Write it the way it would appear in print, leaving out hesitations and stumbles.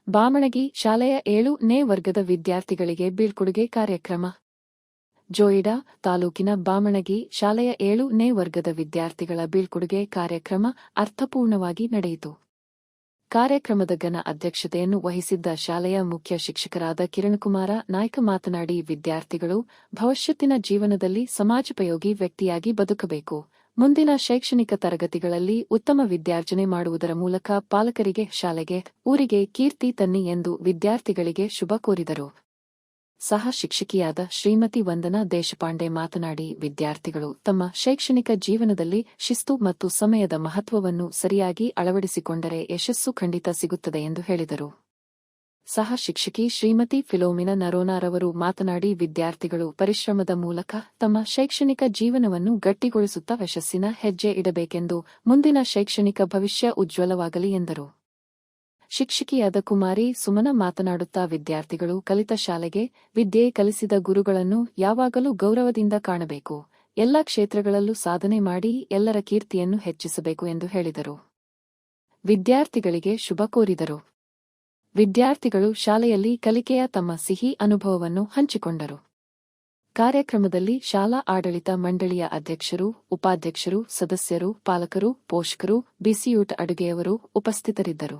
ಬಾಮಣಗಿ ಶಾಲೆಯ 7ನೇ ವರ್ಗದ ವಿದ್ಯಾರ್ಥಿಗಳಿಗೆ ಬೀಳ್ಕೊಡುಗೆ ಕಾರ್ಯಕ್ರಮ. ಜೋಯಿಡಾ ತಾಲೂಕಿನ ಬಾಮಣಗಿ ಶಾಲೆಯ 7ನೇ ವರ್ಗದ ವಿದ್ಯಾರ್ಥಿಗಳ ಬೀಳ್ಕೊಡುಗೆ ಕಾರ್ಯಕ್ರಮ ಅರ್ಥಪೂರ್ಣವಾಗಿ ನಡೆಯಿತು. ಕಾರ್ಯಕ್ರಮದ ಘನ ಅಧ್ಯಕ್ಷತೆಯನ್ನು ವಹಿಸಿದ್ದ ಶಾಲೆಯ ಮುಖ್ಯ ಶಿಕ್ಷಕರಾದ ಕಿರಣಕುಮಾರ ನಾಯ್ಕ ಮಾತನಾಡಿ, ವಿದ್ಯಾರ್ಥಿಗಳು ಭವಿಷ್ಯತ್ತಿನ ಜೀವನದಲ್ಲಿ ಸಮಾಜೋಪಯೋಗಿ ವ್ಯಕ್ತಿಯಾಗಿ ಬದುಕಬೇಕು. ಮುಂದಿನ ಶೈಕ್ಷಣಿಕ ತರಗತಿಗಳಲ್ಲಿ ಉತ್ತಮ ವಿದ್ಯಾರ್ಜನೆ ಮಾಡುವುದರ ಮೂಲಕ ಪಾಲಕರಿಗೆ, ಶಾಲೆಗೆ, ಊರಿಗೆ ಕೀರ್ತಿ ತನ್ನಿ ಎಂದು ವಿದ್ಯಾರ್ಥಿಗಳಿಗೆ ಶುಭ ಕೋರಿದರು. ಸಹ ಶಿಕ್ಷಕಿಯಾದ ಶ್ರೀಮತಿ ವಂದನಾ ದೇಶಪಾಂಡೆ ಮಾತನಾಡಿ, ವಿದ್ಯಾರ್ಥಿಗಳು ತಮ್ಮ ಶೈಕ್ಷಣಿಕ ಜೀವನದಲ್ಲಿ ಶಿಸ್ತು ಮತ್ತು ಸಮಯದ ಮಹತ್ವವನ್ನು ಸರಿಯಾಗಿ ಅಳವಡಿಸಿಕೊಂಡರೆ ಯಶಸ್ಸು ಖಂಡಿತ ಸಿಗುತ್ತದೆ ಎಂದು ಹೇಳಿದರು. ಸಹ ಶಿಕ್ಷಕಿ ಶ್ರೀಮತಿ ಫಿಲೋಮಿನಾ ನರೋನಾರವರು ಮಾತನಾಡಿ, ವಿದ್ಯಾರ್ಥಿಗಳು ಪರಿಶ್ರಮದ ಮೂಲಕ ತಮ್ಮ ಶೈಕ್ಷಣಿಕ ಜೀವನವನ್ನು ಗಟ್ಟಿಗೊಳಿಸುತ್ತಾ ಯಶಸ್ಸಿನ ಹೆಜ್ಜೆ ಇಡಬೇಕೆಂದು, ಮುಂದಿನ ಶೈಕ್ಷಣಿಕ ಭವಿಷ್ಯ ಉಜ್ವಲವಾಗಲಿ ಎಂದರು. ಶಿಕ್ಷಕಿಯಾದ ಕುಮಾರಿ ಸುಮನ ಮಾತನಾಡುತ್ತಾ, ವಿದ್ಯಾರ್ಥಿಗಳು ಕಲಿತ ಶಾಲೆಗೆ, ವಿದ್ಯೆ ಕಲಿಸಿದ ಗುರುಗಳನ್ನು ಯಾವಾಗಲೂ ಗೌರವದಿಂದ ಕಾಣಬೇಕು. ಎಲ್ಲ ಕ್ಷೇತ್ರಗಳಲ್ಲೂ ಸಾಧನೆ ಮಾಡಿ ಎಲ್ಲರ ಕೀರ್ತಿಯನ್ನು ಹೆಚ್ಚಿಸಬೇಕು ಎಂದು ಹೇಳಿದರು. ವಿದ್ಯಾರ್ಥಿಗಳಿಗೆ ಶುಭ ಕೋರಿದರು. ವಿದ್ಯಾರ್ಥಿಗಳು ಶಾಲೆಯಲ್ಲಿ ಕಲಿಕೆಯ ತಮ್ಮ ಸಿಹಿ ಅನುಭವವನ್ನು ಹಂಚಿಕೊಂಡರು. ಕಾರ್ಯಕ್ರಮದಲ್ಲಿ ಶಾಲಾ ಆಡಳಿತ ಮಂಡಳಿಯ ಅಧ್ಯಕ್ಷರು, ಉಪಾಧ್ಯಕ್ಷರು, ಸದಸ್ಯರು, ಪಾಲಕರು, ಪೋಷಕರು, ಬಿಸಿಯೂಟ ಅಡುಗೆಯವರು ಉಪಸ್ಥಿತರಿದ್ದರು.